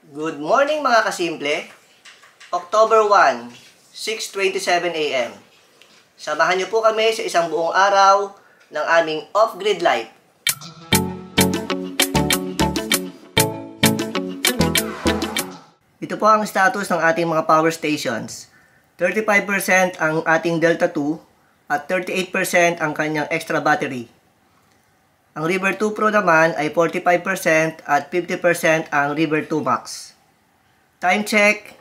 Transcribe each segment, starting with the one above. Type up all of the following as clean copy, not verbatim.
Good morning mga kasimple. October 1, 6:27 AM. Samahan niyo po kami sa isang buong araw ng aming off-grid life. Ito po ang status ng ating mga power stations. 35% ang ating Delta 2 at 38% ang kanyang extra battery. Ang River 2 Pro naman ay 45% at 50% ang River 2 Max. Time check,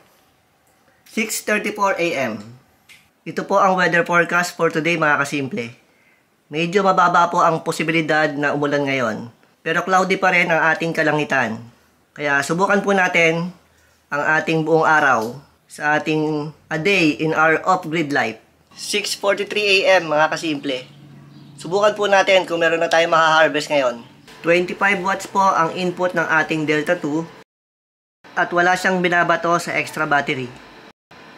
6:34 AM. Ito po ang weather forecast for today mga kasimple. Medyo mababa po ang posibilidad na umulan ngayon. Pero cloudy pa rin ang ating kalangitan. Kaya subukan po natin ang ating buong araw sa ating a day in our off-grid life. 6:43 AM mga kasimple. Subukan po natin kung meron na tayong makaharvest ngayon. 25 watts po ang input ng ating Delta 2 at wala siyang binabato sa extra battery.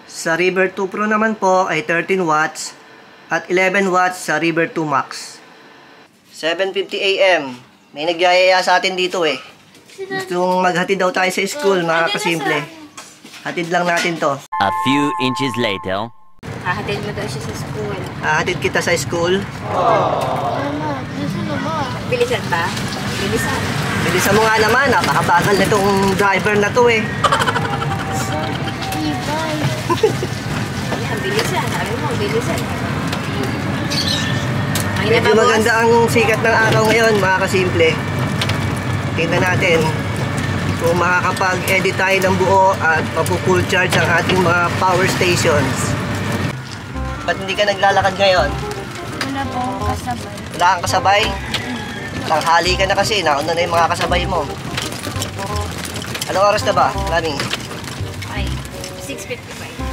Sa River 2 Pro naman po ay 13 watts at 11 watts sa River 2 Max. 7:50 AM. May nagyayaya sa atin dito eh. Gustong maghatid daw tayo sa school mga kasimple. Hatid lang natin to. A few inches later. Hahatid mo daw siya sa school. Hatid kita sa school. Mama, bilisan naman. Bilisan ba? Bilisan. Bilisan mo nga naman. Napakabagal na itong driver na to eh. Yan, bilisan. Sabi mo, bilisan. Medyo maganda ang sikat ng araw ngayon mga kasimple. Tingnan natin kung makakapag-edit tayo ng buo at mapu-full charge ang ating mga power stations. Ba't hindi ka naglalakad ngayon? Wala po akong kasabay. Wala kang kasabay? Tanghali ka na kasi, nauna na yung mga kasabay mo. Anong oras na ba, Lani? Ay, 6:55.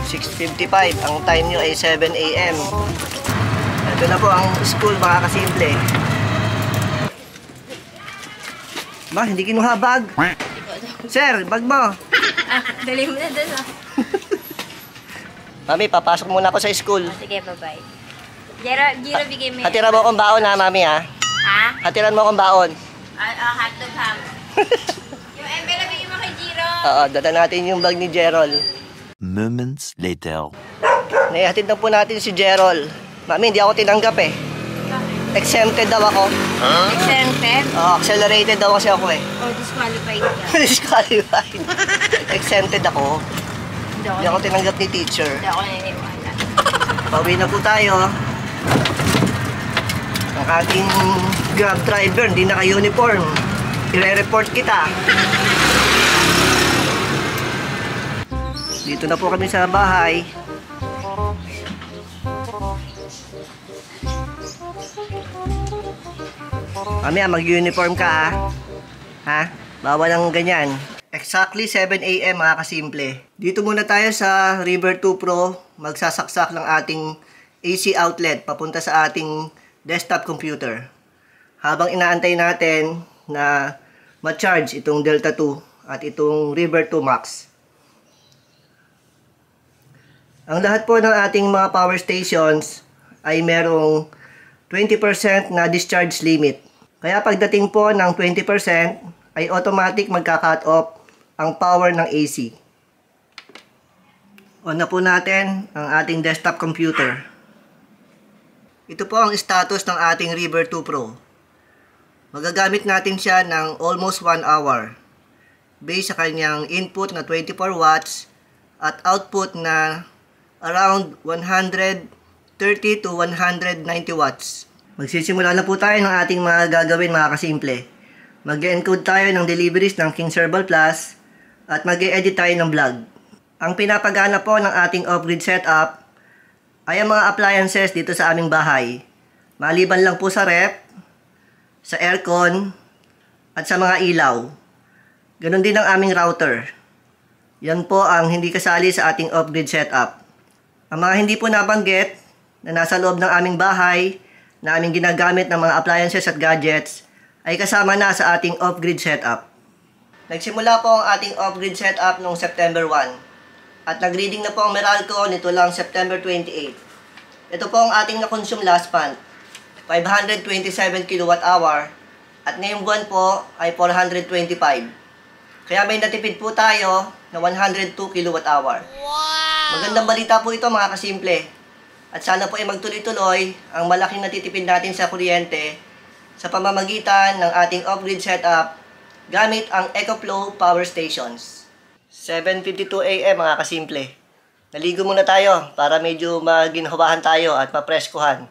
6:55. Ang time nyo ay 7 AM. Ito na po ang school mga kasimple. Ba, hindi kinuha bag? Sir, bag mo. Dali mo na doon. Mami, papasok muna ako sa school. Sige, bye-bye. Jiro, bigay mo yan. Hatira mo akong baon ha, Mami ha. Ha? Hatiran mo akong baon. Hotdog ham. Yung envelope, bigay mo kay Jiro. Oo, dala natin yung bag ni Gerald. Moments later. Naihatid na po natin si Gerald. Mami, hindi ako tinanggap eh. Exempted daw ako. Exempted? Oo, accelerated daw kasi ako eh. O, disqualified ka. Disqualified. Exempted ako. Hindi ako tinanggap ni teacher. Hindi ako naniniwala. Pauwi na po tayo. Ang ating Grab driver, hindi naka-uniform. I-report kita. Dito na po kami sa bahay. Mamaya mag-uniform ka ha. Ha? Bawal ang ganyan. Exactly 7 AM mga kasimple. Dito muna tayo sa River 2 Pro. Magsasaksak ng ating AC outlet papunta sa ating desktop computer. Habang inaantay natin na ma-charge itong Delta 2 at itong River 2 Max. Ang lahat po ng ating mga power stations ay merong 20% na discharge limit. Kaya pagdating po ng 20% ay automatic magka-cut off ang power ng AC. On na po natin ang ating desktop computer. Ito po ang status ng ating River 2 Pro. Magagamit natin siya ng almost 1 hour. Based sa kanyang input na 24 watts at output na around 130 to 190 watts. Magsisimula na po tayo ng ating mga gagawin mga kasimple. Mag-encode tayo ng deliveries ng King's Herbal Plus at mag-e-edit tayo ng vlog. Ang pinapagana po ng ating off-grid setup ay ang mga appliances dito sa aming bahay. Maliban lang po sa ref, sa aircon, at sa mga ilaw. Ganon din ang aming router. Yan po ang hindi kasali sa ating off-grid setup. Ang mga hindi po nabanggit na nasa loob ng aming bahay na aming ginagamit ng mga appliances at gadgets ay kasama na sa ating off-grid setup. Nagsimula po ang ating off-grid setup noong September 1 at nag-reading na po ang Meralco nito lang September 28. Ito po ang ating na-consume last month, 527 kWh at ngayong buwan po ay 425. Kaya may natipid po tayo na 102 kWh. Magandang balita po ito mga kasimple. At sana po ay magtuloy-tuloy ang malaking natitipid natin sa kuryente sa pamamagitan ng ating off-grid setup gamit ang EcoFlow Power Stations. 7:52 AM mga kasimple. Naligo muna tayo para medyo maginhawahan tayo at mapreskuhan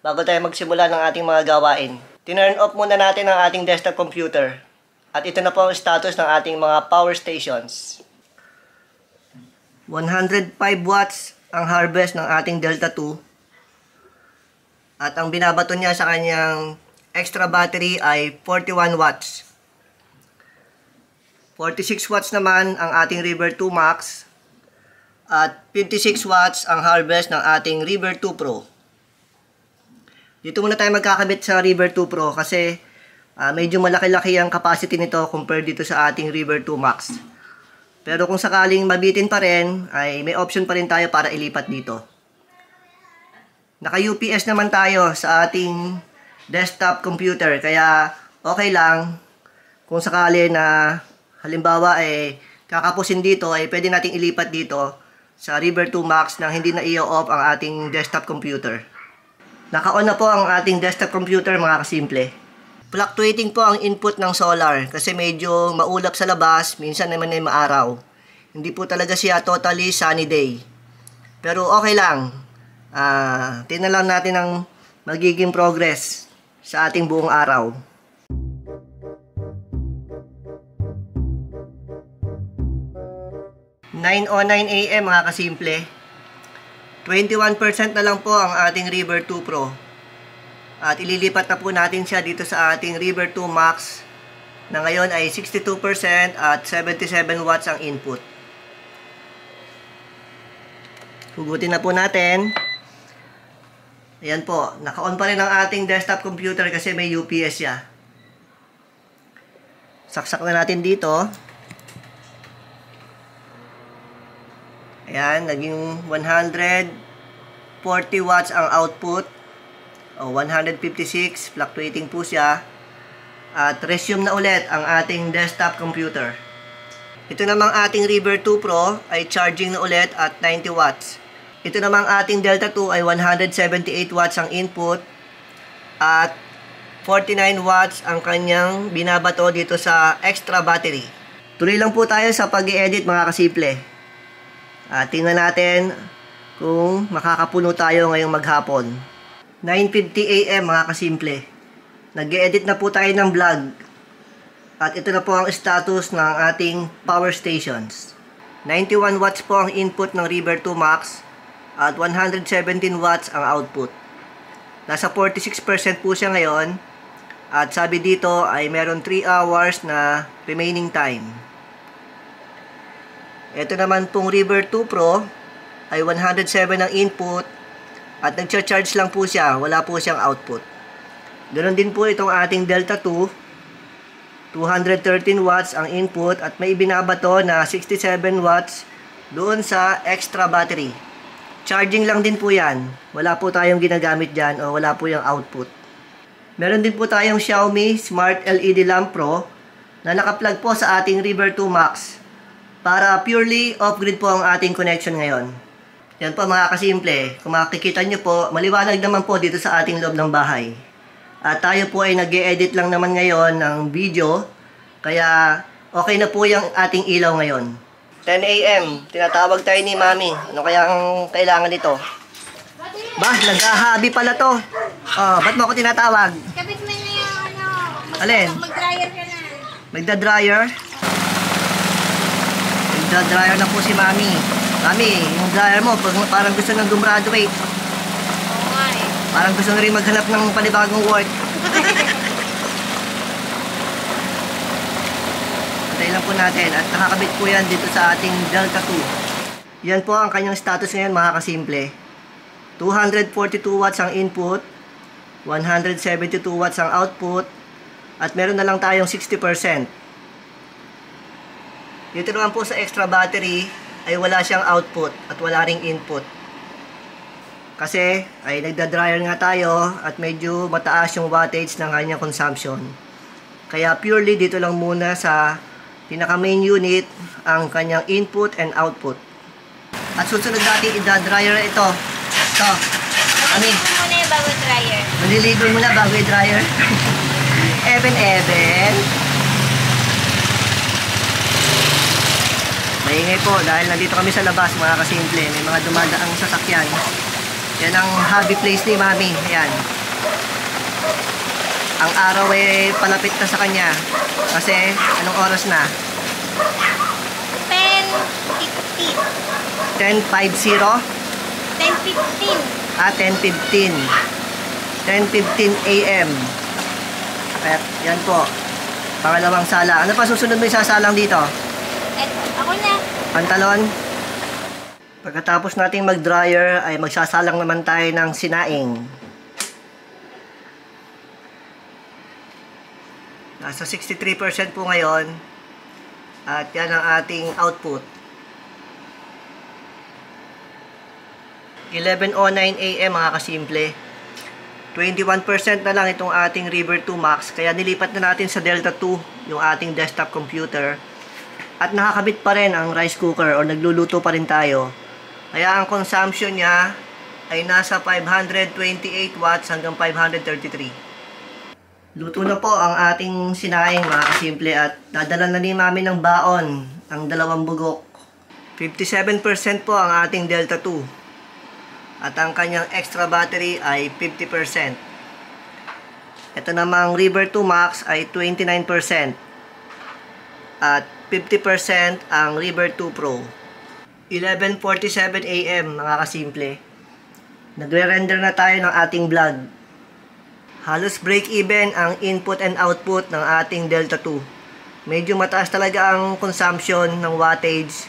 bago tayo magsimula ng ating mga gawain. Tinurn off muna natin ang ating desktop computer. At ito na po ang status ng ating mga power stations. 105 watts ang harvest ng ating Delta 2. At ang binabato niya sa kanyang extra battery ay 41 watts. 46 watts naman ang ating River 2 Max. At 56 watts ang harvest ng ating River 2 Pro. Dito muna tayo magkakabit sa River 2 Pro kasi medyo malaki-laki ang capacity nito compared dito sa ating River 2 Max. Pero kung sakaling mabitin pa rin, ay may option pa rin tayo para ilipat dito. Naka-UPS naman tayo sa ating desktop computer, kaya okay lang kung sakali na halimbawa ay kakapusin dito, ay pwede nating ilipat dito sa River 2 Max nang hindi na i-off ang ating desktop computer. Naka-on na po ang ating desktop computer mga kasimple. Fluctuating po ang input ng solar kasi medyo maulap sa labas, minsan naman ay maaraw. Hindi po talaga siya totally sunny day. Pero okay lang. Tingnan lang natin ang magiging progress sa ating buong araw. (9:09 AM) mga kasimple. 21% na lang po ang ating River 2 Pro. At ililipat na po natin siya dito sa ating River 2 Max na ngayon ay 62% at 77 watts ang input. Hugutin na po natin. Ayan po, naka-on pa rin ang ating desktop computer kasi may UPS siya. Saksak na natin dito. Ayan, naging 140 watts ang output. 156, fluctuating po siya. At resume na ulit ang ating desktop computer. Ito namang ating River 2 Pro ay charging na ulit at 90 watts. Ito namang ating Delta 2 ay 178 watts ang input at 49 watts ang kanyang binabato dito sa extra battery. Tuloy lang po tayo sa pag-i-edit mga kasimple. Tingnan natin kung makakapuno tayo ngayong maghapon. 9:50 AM mga kasimple. Nag-e-edit na po tayo ng vlog. At ito na po ang status ng ating power stations. 91 watts po ang input ng River 2 Max at 117 watts ang output. Nasa 46% po siya ngayon. At sabi dito ay meron 3 hours na remaining time. Ito naman pong River 2 Pro ay 107 ang input at nagcha-charge lang po siya, wala po siyang output. Ganon din po itong ating Delta 2, 213 watts ang input at may ibinabato na 67 watts doon sa extra battery. Charging lang din po yan, wala po tayong ginagamit dyan o wala po yung output. Meron din po tayong Xiaomi Smart LED Lamp Pro na naka-plug po sa ating River 2 Max para purely off-grid po ang ating connection ngayon. Yan po mga kasimple, kung makikita nyo po, maliwanag naman po dito sa ating loob ng bahay. At tayo po ay nag-e-edit lang naman ngayon ng video, kaya okay na po yung ating ilaw ngayon. 10 AM, tinatawag tayo ni Mami. Ano kaya ang kailangan nito? Nag-ahabi pala to. Ba't mo ako tinatawag? Kapit mo na yung Alin? mag-dryer ka na. Magda-dryer? Magda-dryer na po si Mami. Mami, yung dryer mo, parang gusto nang gumraduate. Oo nga eh. Parang gusto na rin maghanap ng panibagong work. Antay lang po natin at nakakabit po yan dito sa ating Delta 2. Yan po ang kanyang status ngayon mga kasimple. 242 watts ang input, 172 watts ang output, at meron na lang tayong 60%. Dito naman po sa extra battery ay wala siyang output at wala ring input. Kasi ay nagda-dryer nga tayo at medyo mataas yung wattage ng kanyang consumption. Kaya purely dito lang muna sa pinaka main unit, ang kanyang input and output. At susunod natin i-dryer ito. Ito. Mami, Maliligo muna yung bago dryer. maliligo muna bago i-dryer. Eben. Maingay po dahil nandito kami sa labas, mga kasimple. May mga dumadaang sasakyan. Yan ang hobby place ni Mami. Ayan. Ang araw ay palapit na sa kanya. Kasi anong oras na? 10:15. 10:50? 10:15. 10:15. 10:15 a.m. At yan po. Pangalawang sala. Ano pa susunod mo isasalang dito? Eto, ako na. Pantalon. Pagkatapos nating mag-dryer ay magsasalang naman tayo ng sinaing. Nasa 63% po ngayon. At yan ang ating output. 11:09 a.m. mga kasimple. 21% na lang itong ating River 2 Max. Kaya nilipat na natin sa Delta 2 yung ating desktop computer. At nakakabit pa rin ang rice cooker o nagluluto pa rin tayo. Kaya ang consumption niya ay nasa 528 watts hanggang 533. Luto na po ang ating sinaing mga kasimple at dadala na ni Mami ng baon ang 2 bugok. 57% po ang ating Delta 2 at ang kanyang extra battery ay 50%. Ito namang River 2 Max ay 29% at 50% ang River 2 Pro. 11:47 a.m. mga kasimple. Nagre-render na tayo ng ating vlog. Halos break-even ang input and output ng ating Delta 2. Medyo mataas talaga ang consumption ng wattage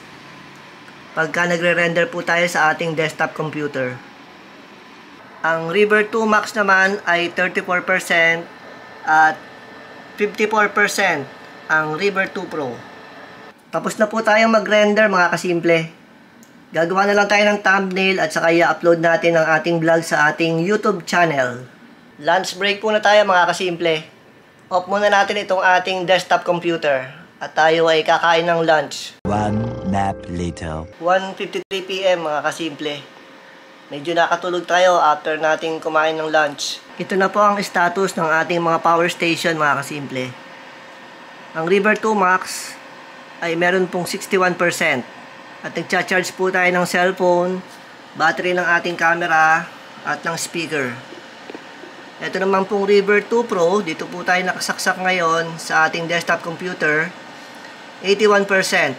pagka nagre-render po tayo sa ating desktop computer. Ang River 2 Max naman ay 34% at 54% ang River 2 Pro. Tapos na po tayong mag-render mga kasimple. Gagawa na lang tayo ng thumbnail at saka i-upload natin ang ating vlog sa ating YouTube channel. Lunch break po na tayo mga kasimple. Off muna natin itong ating desktop computer at tayo ay kakain ng lunch. 1 nap later. 1:53 p.m. mga kasimple. Medyo nakatulog tayo after nating kumain ng lunch. Ito na po ang status ng ating mga power station mga kasimple. Ang River 2 Max ay meron pong 61% at nagcha-charge po tayo ng cellphone, battery ng ating camera at ng speaker. Ito naman pong River 2 Pro, dito po tayo nakasaksak ngayon sa ating desktop computer, 81%.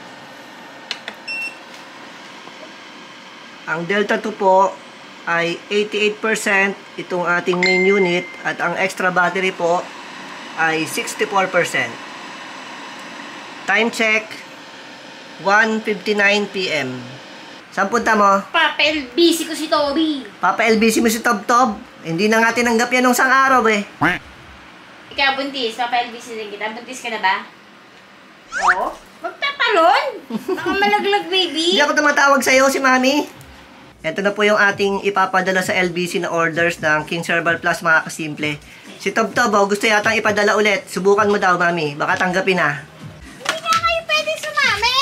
Ang Delta 2 po ay 88% itong ating main unit at ang extra battery po ay 64%. Time check, 1:59 p.m. Saan punta mo? Papel, busy ko si Toby. Papa LBC mo si Tob Tob. Hindi na nga tinanggap yan nung sang araw eh. Ikaw buntis, papel, busy din kita. Buntis ka na ba? Oo. Magtatalon. Baka malaglag, baby. Hindi ako tumatawag sa'yo, si Mami. Ito na po yung ating ipapadala sa LBC na orders ng King Herbal Plus mga kasimple. Si Tob Tob, gusto yatang ipadala ulit. Subukan mo daw, Mami. Baka tanggapin na. Hindi nga kayo pwede sumami.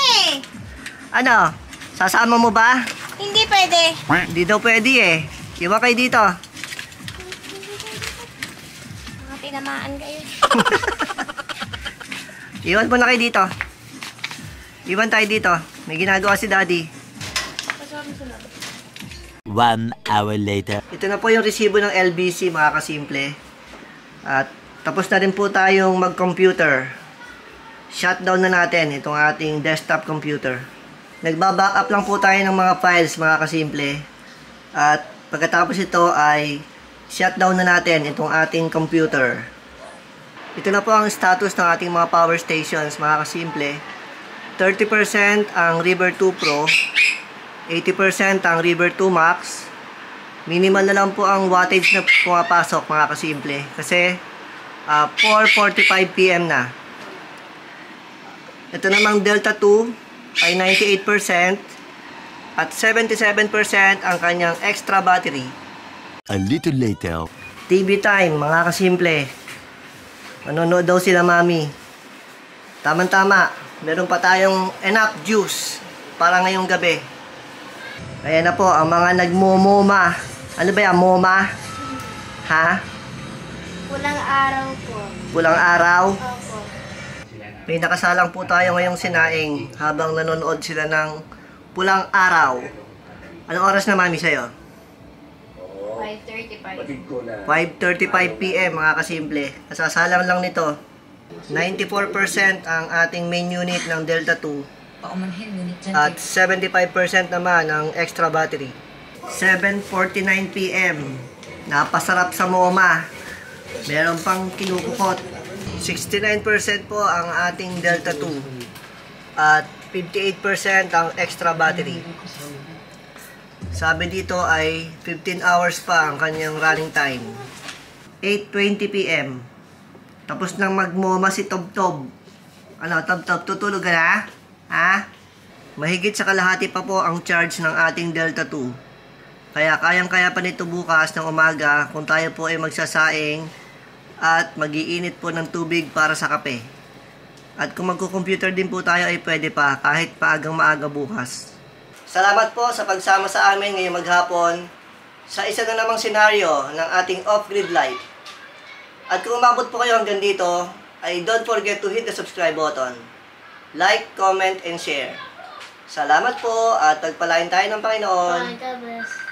Ano? Sasama mo ba? Hindi pwede. Hindi daw pwede eh. Iwan kayo dito. Mga tinamaan kayo. Iwan mo na kayo dito. Iwan tayo dito. May ginagawa si Daddy. 1 hour later. Ito na po yung resibo ng LBC mga kasimple. At tapos na rin po tayong mag-computer. Shutdown na natin itong ating desktop computer. Nagba-backup lang po tayo ng mga files mga kasimple. At pagkatapos ito ay shutdown na natin itong ating computer. Ito na po ang status ng ating mga power stations mga kasimple. 30% ang River 2 Pro, 80% ang River 2 Max. Minimal na lang po ang wattage na pumapasok mga kasimple. Kasi 4:45 p.m. na. Ito namang Delta 2 ay 98% at 77% ang kanyang extra battery. A little later. TV time mga kasimple. Manonood daw sila Mami. Tama-tama. Meron pa tayong enough juice para ngayong gabi. Ayan na po, ang mga nagmomoma. Ano ba yan, moma? Ha? Pulang araw po. Pulang araw? Opo. May nakasalang po tayo ngayong sinaing habang nanonood sila ng Pulang Araw. Anong oras na, Mami, sa'yo? 5:35. 5:35 PM, mga kasimple. Nasasalang lang nito. 94% ang ating main unit ng Delta 2 at 75% naman ang extra battery. 7:49 PM. Napasarap sa MoMA. Meron pang kinukukot. 69% po ang ating Delta 2 at 58% ang extra battery. Sabi dito ay 15 hours pa ang kanyang running time. 8:20 PM. Tapos nang magmoma si Tob-Tob. Ano, Tob-Tob, tutulog ka na? Ha? Mahigit sa kalahati pa po ang charge ng ating Delta 2. Kaya kayang-kaya pa nito bukas ng umaga kung tayo po ay magsasaing at mag-iinit po ng tubig para sa kape. At kung magko-computer din po tayo ay pwede pa kahit paagang maaga bukas. Salamat po sa pagsama sa amin ngayong maghapon sa isa na namang senaryo ng ating off-grid life. At kung umabot po kayo hanggang dito, ay don't forget to hit the subscribe button. Like, comment, and share. Salamat po at pagpalain tayo ng Panginoon. God bless.